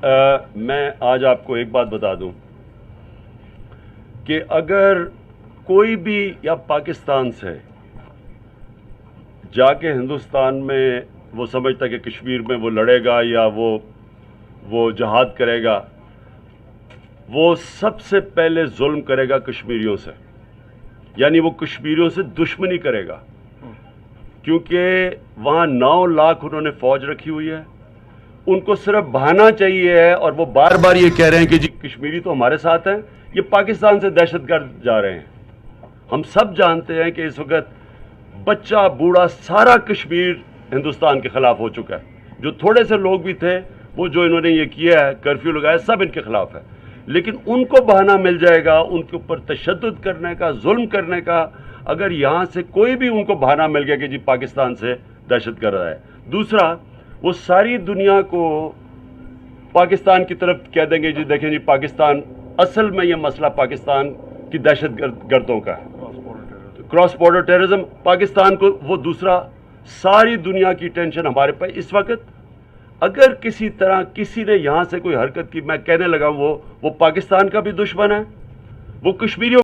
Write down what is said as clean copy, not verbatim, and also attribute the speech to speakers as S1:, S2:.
S1: میں آج آپ کو ایک بات بتا دوں کہ اگر کوئی بھی یا پاکستان سے جا کے ہندوستان میں وہ سمجھتا کہ کشمیر میں وہ لڑے گا یا وہ جہاد کرے گا، وہ سب سے پہلے ظلم کرے گا کشمیریوں سے، یعنی وہ کشمیریوں سے دشمنی کرے گا، کیونکہ وہاں 9 لاکھ انہوں نے فوج رکھی ہوئی ہے. ان کو صرف بہانا چاہیے ہے، اور وہ بار بار یہ کہہ رہے ہیں کہ جی کشمیری تو ہمارے ساتھ ہیں، یہ پاکستان سے دہشت گرد جا رہے ہیں. ہم سب جانتے ہیں کہ اس وقت بچہ بوڑھا سارا کشمیر ہندوستان کے خلاف ہو چکا ہے. جو تھوڑے سے لوگ بھی تھے، وہ جو انہوں نے یہ کیا ہے، کرفیو لگایا، سب ان کے خلاف ہے. لیکن ان کو بہانہ مل جائے گا ان کے اوپر تشدد کرنے کا، ظلم کرنے کا، اگر یہاں سے کوئی بھی ان کو بہانہ مل گیا کہ جی پاکستان سے دہشت گرد ہے. دوسرا، وہ ساری دنیا کو پاکستان کی طرف کہہ دیں گے جی دیکھیں جی پاکستان، اصل میں یہ مسئلہ پاکستان کی دہشت گردوں کا ہے، کراس بارڈر ٹیررزم. پاکستان کو وہ دوسرا، ساری دنیا کی ٹینشن ہمارے پہ اس وقت. اگر کسی طرح کسی نے یہاں سے کوئی حرکت کی، میں کہنے لگا وہ پاکستان کا بھی دشمن ہے، وہ کشمیریوں